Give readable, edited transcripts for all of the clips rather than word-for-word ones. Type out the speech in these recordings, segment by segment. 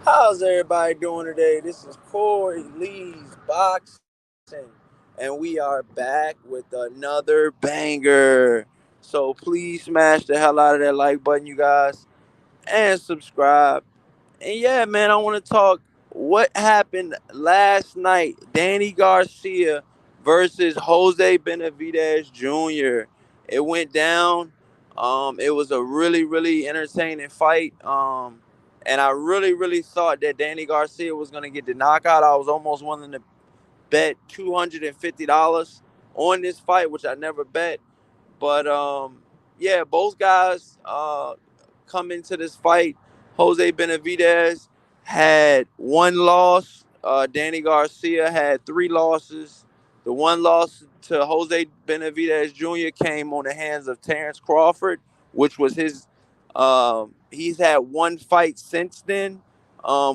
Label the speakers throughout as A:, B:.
A: How's everybody doing today? This is Corey Lee's Boxing, and we are back with another banger. So please smash the hell out of that like button, you guys, and subscribe. And yeah, man, I want to talk what happened last night. Danny Garcia versus Jose Benavidez Jr. It went down. It was a really entertaining fight. And I really thought that Danny Garcia was gonna get the knockout. I was almost willing to bet $250 on this fight, which I never bet. But yeah, both guys come into this fight. Jose Benavidez had one loss. Danny Garcia had three losses. The one loss to Jose Benavidez Jr. came on the hands of Terrence Crawford, which was his. He's had one fight since then,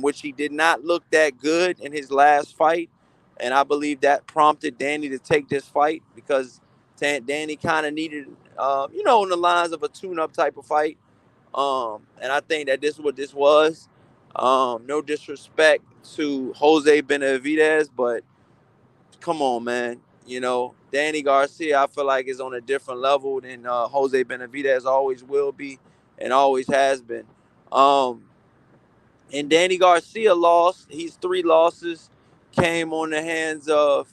A: which he did not look that good in his last fight, and I believe that prompted Danny to take this fight because Danny kind of needed, in the lines of a tune-up type of fight. And I think that this is what this was. No disrespect to Jose Benavidez, but come on, man. Danny Garcia, I feel like is on a different level than Jose Benavidez always will be and always has been. Um, and Danny Garcia lost. He's three losses. Came on the hands of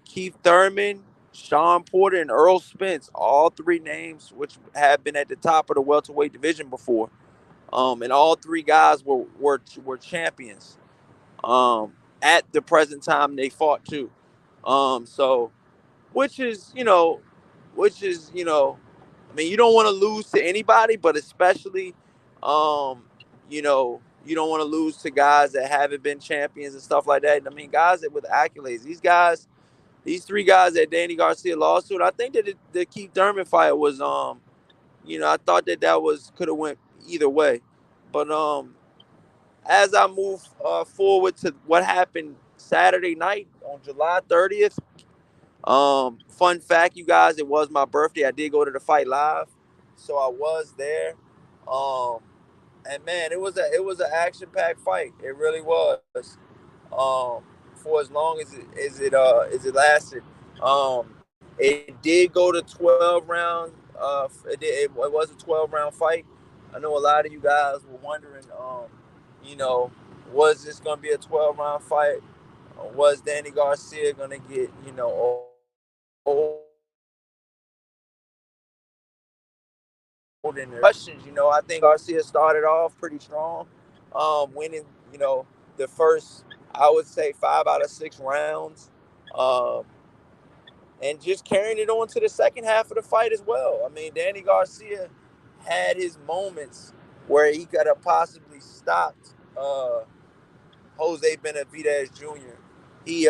A: Keith Thurman, Sean Porter, and Earl Spence, all three names which have been at the top of the welterweight division before. And all three guys were champions. At the present time they fought too. So which is, I mean, you don't want to lose to anybody, but especially, you don't want to lose to guys that haven't been champions and stuff like that. I mean, guys that with accolades, these three guys that Danny Garcia lost to, and I think that the Keith Thurman fight was, I thought that was could have went either way, but as I move forward to what happened Saturday night on July 30th, fun fact, you guys, it was my birthday. I did go to the fight live, so I was there. Um, and man, it was an action packed fight. It really was. Um, for as long as it lasted. It did go to 12 rounds. It was a 12-round fight. I know a lot of you guys were wondering, you know, was this going to be a 12-round fight? Or was Danny Garcia going to get, questions. I think Garcia started off pretty strong, winning, the first, I would say, 5 out of 6 rounds, um, and just carrying it on to the second half of the fight as well. I mean, Danny Garcia had his moments where he could have possibly stopped Jose Benavidez Jr. He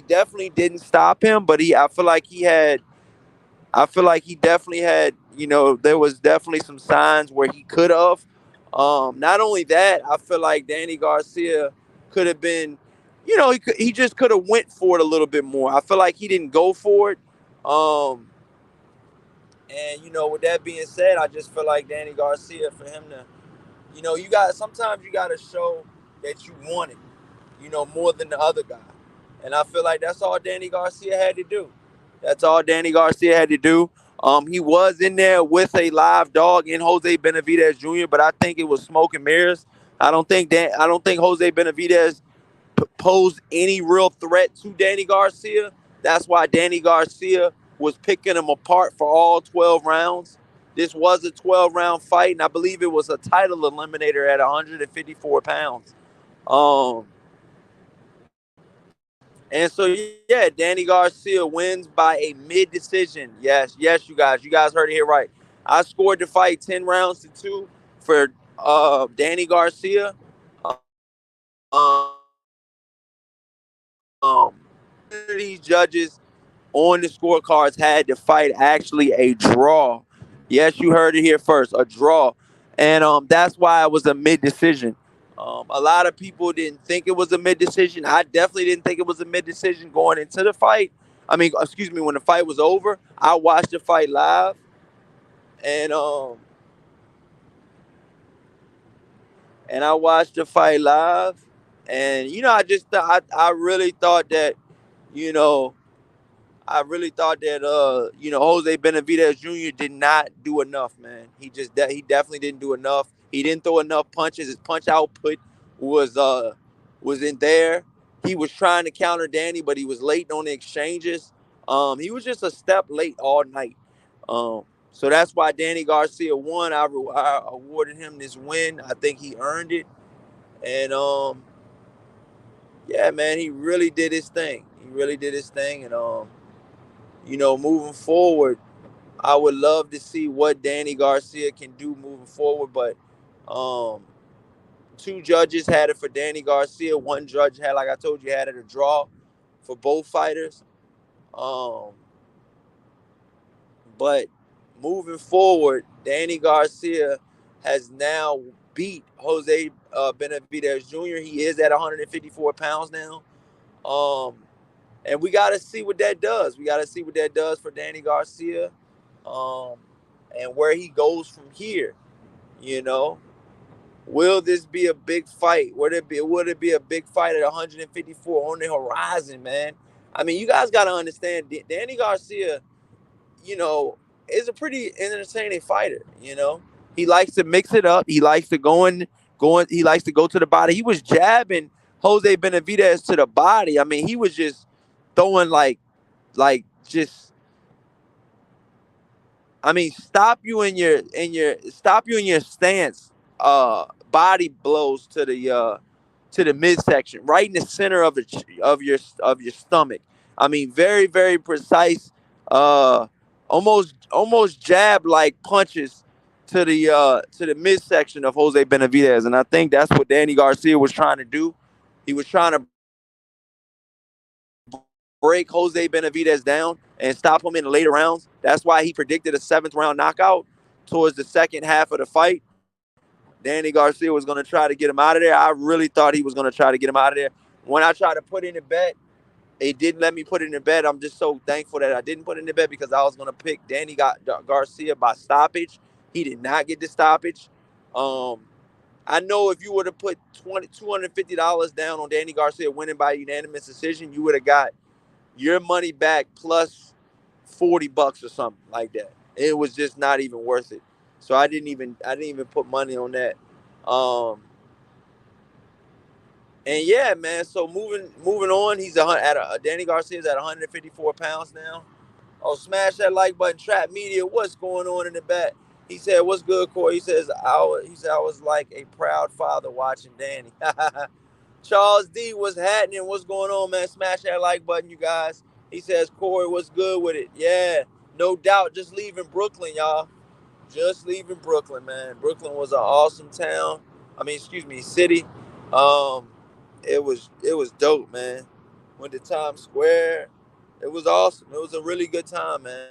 A: definitely didn't stop him, but I feel like he definitely had, there was definitely some signs where he could have. Not only that, I feel like Danny Garcia could have been, he just could have went for it a little bit more. I feel like he didn't go for it. Um, and with that being said, I just feel like Danny Garcia, for him to, sometimes you got to show that you want it, more than the other guy. And I feel like that's all Danny Garcia had to do. That's all Danny Garcia had to do. He was in there with a live dog in Jose Benavidez Jr., but I think it was smoke and mirrors. I don't think Jose Benavidez posed any real threat to Danny Garcia. That's why Danny Garcia was picking him apart for all 12 rounds. This was a 12-round fight, and I believe it was a title eliminator at 154 pounds. Um, and so, yeah, Danny Garcia wins by a mid decision. Yes, you guys heard it here right. I scored the fight 10 rounds to 2 for Danny Garcia. Um, these judges on the scorecards had the fight actually a draw. Yes, you heard it here first, a draw, and that's why it was a mid decision. A lot of people didn't think it was a mid decision. I definitely didn't think it was a mid decision going into the fight. I mean, excuse me, when the fight was over, I watched the fight live, and and I watched the fight live, and I really thought that, you know, Jose Benavidez Jr. did not do enough, man. He definitely didn't do enough. He didn't throw enough punches. His punch output was was in there. He was trying to counter Danny, but he was late on the exchanges. He was just a step late all night. Um, so that's why Danny Garcia won. I awarded him this win. I think he earned it. And yeah, man, he really did his thing. He really did his thing. And moving forward, I would love to see what Danny Garcia can do moving forward. But um, two judges had it for Danny Garcia. One judge had, like I told you, had it a draw for both fighters. Um, but moving forward, Danny Garcia has now beat Jose Benavidez Jr. He is at 154 pounds now. Um, and we got to see what that does. We got to see what that does for Danny Garcia, um, and where he goes from here. You know, will this be a big fight? Would it be a big fight at 154 on the horizon, man? I mean, you guys got to understand, Danny Garcia, you know, is a pretty entertaining fighter. He likes to mix it up. He likes to going. He likes to go to the body. He was jabbing Jose Benavidez to the body. I mean, he was just throwing just, I mean, stop you in your stance. Body blows to the midsection, right in the center of your stomach. I mean, very very precise. Almost jab like punches to the midsection of Jose Benavidez, and I think that's what Danny Garcia was trying to do. He was trying to break Jose Benavidez down and stop him in the later rounds. That's why he predicted a seventh round knockout towards the second half of the fight. Danny Garcia was going to try to get him out of there. I really thought he was going to try to get him out of there. When I tried to put in a bet, it didn't let me put in a bet. I'm just so thankful that I didn't put in the bet because I was going to pick Garcia by stoppage. He did not get the stoppage. Um, I know if you would have put $250 down on Danny Garcia winning by unanimous decision, you would have got your money back plus $40 or something like that. It was just not even worth it. So I didn't even put money on that. Um, and yeah, man. So moving on, Danny Garcia's at 154 pounds now. Oh, smash that like button, Trap Media. What's going on in the back? He said, "What's good, Corey?" He said I was like a proud father watching Danny. Charles D, what's happening? What's going on, man? Smash that like button, you guys. He says, Corey, what's good with it? Yeah, no doubt. Just leaving Brooklyn, y'all. Just leaving Brooklyn, man. Brooklyn was an awesome town. I mean, excuse me, city. Um, it was dope, man. Went to Times Square. It was awesome. It was a really good time, man.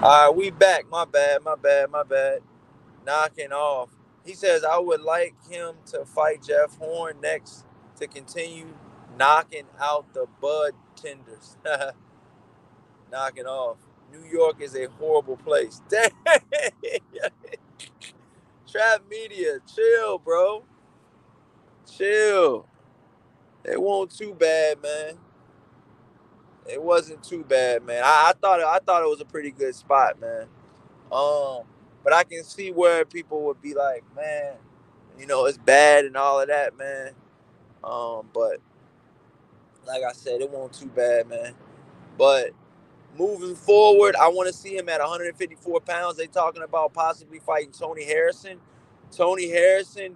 A: All right, we back. My bad, my bad, my bad. Knocking off. He says, I would like him to fight Jeff Horn next to continue knocking out the bud tenders. Knocking off. New York is a horrible place. Dang. Trap Media, chill, bro. Chill. It wasn't too bad, man. It wasn't too bad, man. I thought it was a pretty good spot, man. Um, but I can see where people would be like, man, it's bad and all of that, man. But like I said, it wasn't too bad, man. But moving forward, I want to see him at 154 pounds. They talking about possibly fighting Tony Harrison. Tony Harrison,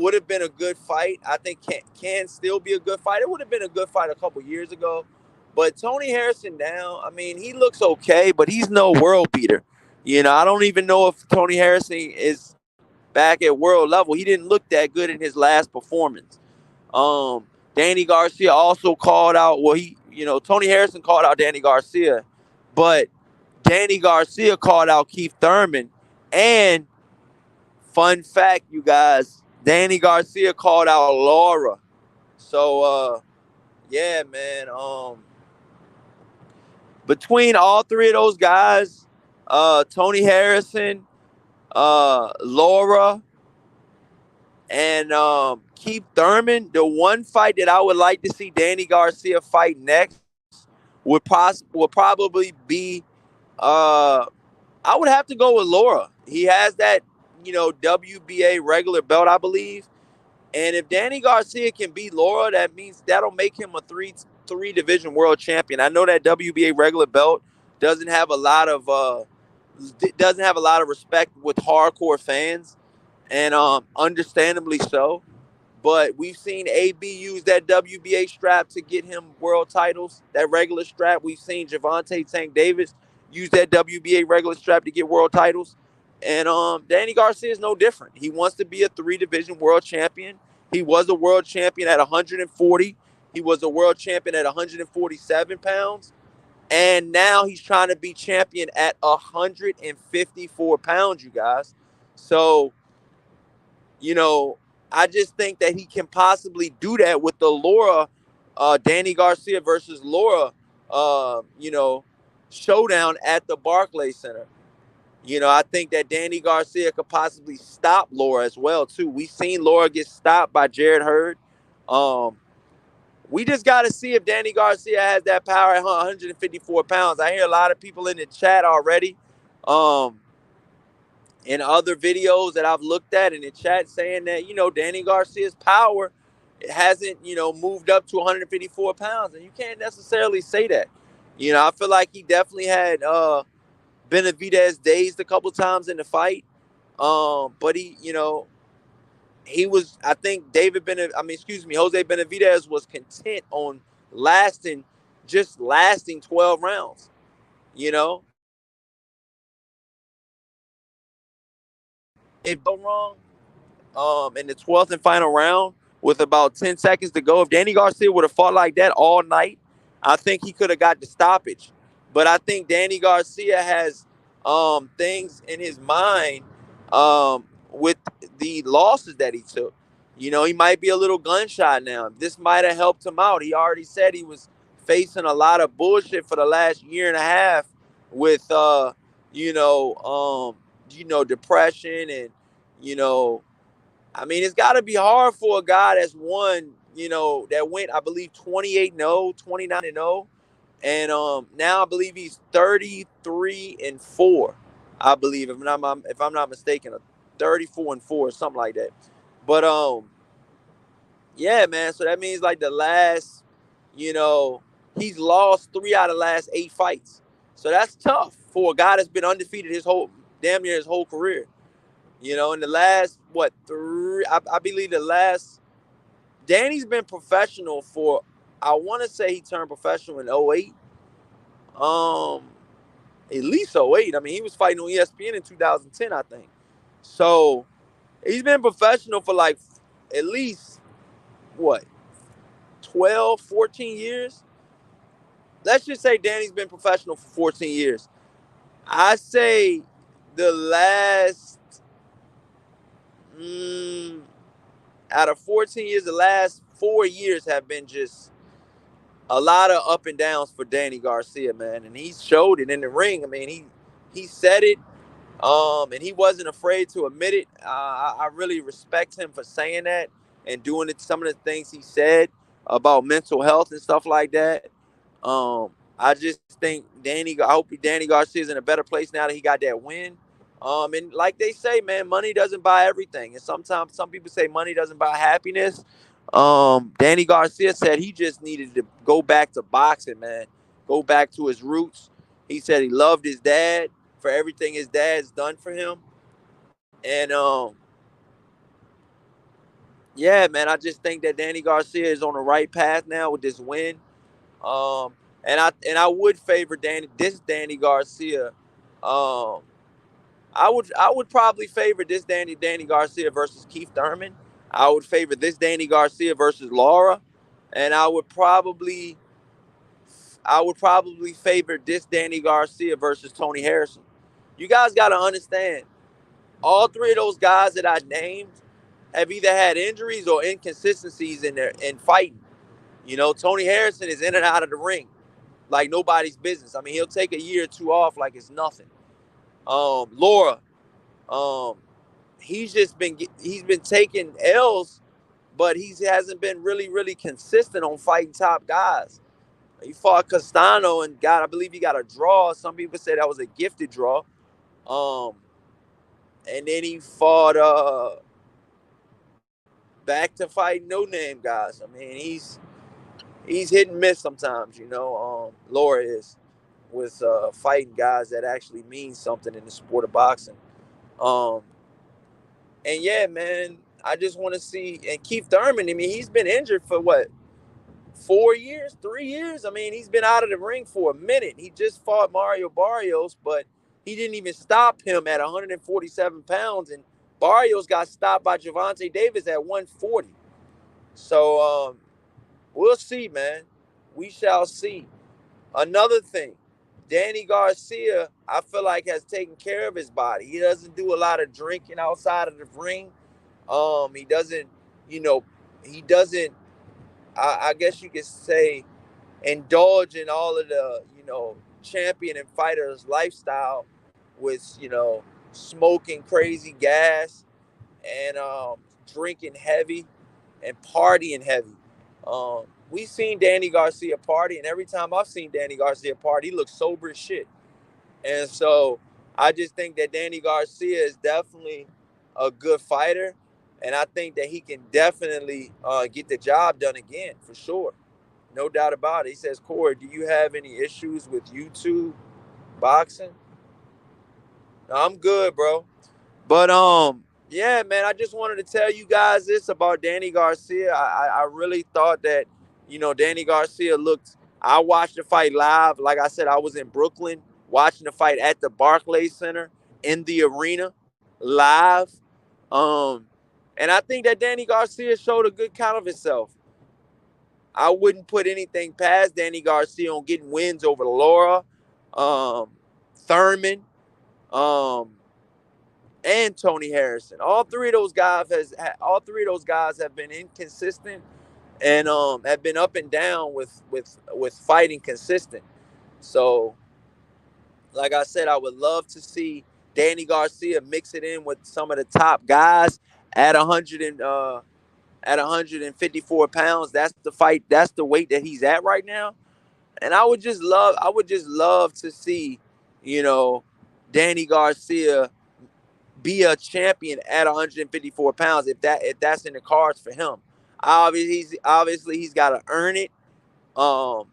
A: would have been a good fight. I think can still be a good fight. It would have been a good fight a couple years ago. But Tony Harrison now, I mean, he looks okay, but he's no world beater. I don't even know if Tony Harrison is back at world level. He didn't look that good in his last performance. Um, Danny Garcia also called out. Well, Tony Harrison called out Danny Garcia, but Danny Garcia called out Keith Thurman. And fun fact, you guys, Danny Garcia called out Laura. So, yeah, man. Between all three of those guys, Tony Harrison, Laura, and Keith Thurman, the one fight that I would like to see Danny Garcia fight next would probably be uh, I would have to go with Laura. He has that WBA regular belt, I believe. And if Danny Garcia can beat Laura, that means that'll make him a three division world champion. I know that WBA regular belt doesn't have a lot of respect with hardcore fans, and understandably so. But we've seen AB use that WBA strap to get him world titles, that regular strap. We've seen Gervonta Tank Davis use that WBA regular strap to get world titles. And Danny Garcia is no different. He wants to be a three-division world champion. He was a world champion at 140. He was a world champion at 147 pounds. And now he's trying to be champion at 154 pounds, you guys. So, you know, I just think that he can possibly do that with the Laura, Danny Garcia versus Laura, showdown at the Barclays Center. I think that Danny Garcia could possibly stop Laura as well too. We've seen Laura get stopped by Jared Hurd. Um, we just got to see if Danny Garcia has that power at 154 pounds. I hear a lot of people in the chat already. In other videos that I've looked at in the chat saying that, Danny Garcia's power hasn't, moved up to 154 pounds. And you can't necessarily say that. I feel like he definitely had Benavidez dazed a couple times in the fight. But he was, I think Jose Benavidez was content on lasting 12 rounds, you know? If I'm wrong, in the 12th and final round with about 10 seconds to go. If Danny Garcia would have fought like that all night, I think he could have got the stoppage. But I think Danny Garcia has things in his mind with the losses that he took. He might be a little gunshot now. This might have helped him out. He already said he was facing a lot of bullshit for the last year and a half with depression and you know I mean, it's got to be hard for a guy that's won, that went, I believe, 28-0, 29-0. And now I believe he's 33-4, I believe, if I'm not mistaken, 34-4, something like that. But yeah, man. So that means like the last, you know, he's lost 3 out of the last 8 fights. So that's tough for a guy that's been undefeated damn near his whole career. In the last, what, three, I believe the last, Danny's been professional for, I want to say he turned professional in '08. At least '08. I mean, he was fighting on ESPN in 2010, I think. So he's been professional for like at least, what, 12, 14 years? Let's just say Danny's been professional for 14 years. I say the last, out of 14 years, the last 4 years have been just a lot of up and downs for Danny Garcia, man. And he showed it in the ring. I mean, he said it, and he wasn't afraid to admit it. I really respect him for saying that and doing it. Some of the things he said about mental health and stuff like that. I just think I hope Danny Garcia's in a better place now that he got that win. And like they say, man, money doesn't buy everything. And sometimes some people say money doesn't buy happiness. Danny Garcia said he just needed to go back to boxing, man. Go back to his roots. He said he loved his dad for everything his dad's done for him. And yeah, man, I just think that Danny Garcia is on the right path now with this win. And I would favor Danny Garcia. Um, I would probably favor this Danny Garcia versus Keith Thurman. I would favor this Danny Garcia versus Laura, and I would probably favor this Danny Garcia versus Tony Harrison. You guys got to understand, all three of those guys that I named have either had injuries or inconsistencies in fighting. Tony Harrison is in and out of the ring like nobody's business. I mean, he'll take a year or two off like it's nothing. Laura, um, he's been taking L's, but he hasn't been really consistent on fighting top guys. He fought Castano and I believe he got a draw. Some people say that was a gifted draw. Um, and then he fought back to fight no name guys. I mean, he's hit and miss sometimes. Laura is with fighting guys that actually mean something in the sport of boxing. Um, and yeah, man, I just want to see. And Keith Thurman, I mean, he's been injured for what, 4 years, 3 years? I mean, he's been out of the ring for a minute. He just fought Mario Barrios, but he didn't even stop him at 147 pounds. And Barrios got stopped by Gervonta Davis at 140. So we'll see, man. We shall see. Another thing, Danny Garcia, I feel like has taken care of his body. He doesn't do a lot of drinking outside of the ring. He doesn't, you know, he doesn't. I guess you could say indulge in all of the, champion and fighters lifestyle with, smoking crazy gas and drinking heavy and partying heavy. We seen Danny Garcia party, and every time I've seen Danny Garcia party, he looks sober as shit. And so I just think that Danny Garcia is definitely a good fighter, and I think that he can definitely get the job done again for sure. No doubt about it. He says, Corey, do you have any issues with YouTube boxing? No, I'm good, bro. But yeah, man, I just wanted to tell you guys this about Danny Garcia. I really thought that, Danny Garcia looked. I watched the fight live. Like I said, I was in Brooklyn watching the fight at the Barclays Center in the arena live. Um, and I think that Danny Garcia showed a good count of himself. I wouldn't put anything past Danny Garcia on getting wins over Laura, um, Thurman, um, and Tony Harrison. All three of those guys have been inconsistent and have been up and down with fighting consistent. So, like I said, I would love to see Danny Garcia mix it in with some of the top guys at 154 pounds. That's the fight. That's the weight that he's at right now. And I would just love to see, you know, Danny Garcia be a champion at 154 pounds if that's in the cards for him. Obviously he's got to earn it. Um,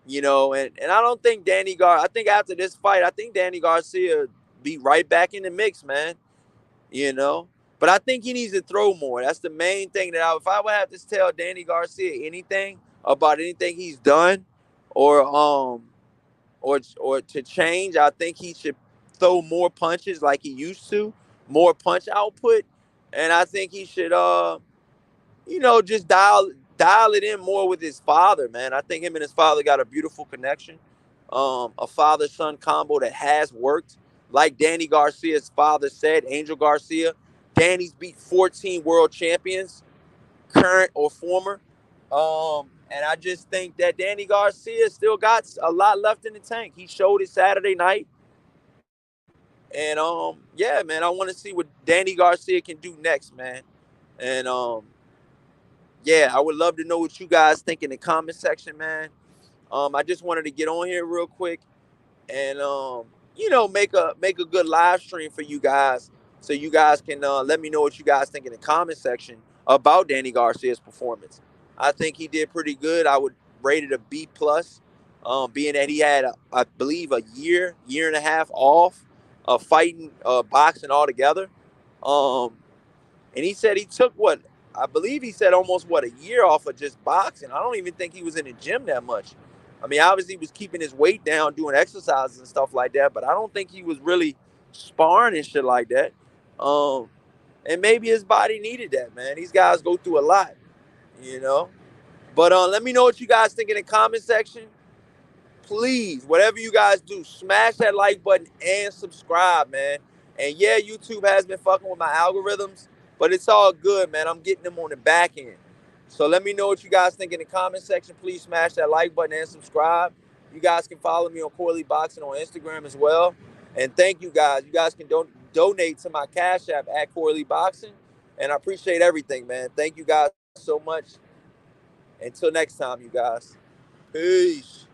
A: and I don't think I think after this fight, I think Danny Garcia be right back in the mix, man. You know, but I think he needs to throw more. That's the main thing if I would have to tell Danny Garcia anything about anything he's done, or or to change, I think he should throw more punches like he used to, more punch output, and I think he should just dial it in more with his father, man. I think him and his father got a beautiful connection, a father son combo that has worked. Like Danny Garcia's father said, Angel Garcia, Danny's beat 14 world champions, current or former. And I just think that Danny Garcia still got a lot left in the tank. He showed it Saturday night. And yeah, man, I want to see what Danny Garcia can do next, man. And yeah, I would love to know what you guys think in the comment section, man. I just wanted to get on here real quick and make a good live stream for you guys, so you guys can let me know what you guys think in the comment section about Danny Garcia's performance. I think he did pretty good. I would rate it a B plus, being that he had I believe a year and a half off of fighting boxing altogether. Um, and he said he took what, I believe he said almost what, a year off of just boxing. I don't even think he was in the gym that much. I mean, obviously he was keeping his weight down, doing exercises and stuff like that, but I don't think he was really sparring and shit like that. Um, and maybe his body needed that, man. These guys go through a lot, you know. But let me know what you guys think in the comment section. Please, whatever you guys do, smash that like button and subscribe, man. And yeah, YouTube has been fucking with my algorithms, but it's all good, man. I'm getting them on the back end. So let me know what you guys think in the comment section. Please smash that like button and subscribe. You guys can follow me on Corley Boxing on Instagram as well. And thank you guys. You guys can donate to my Cash App at Corley Boxing. And I appreciate everything, man. Thank you guys so much. Until next time, you guys. Peace.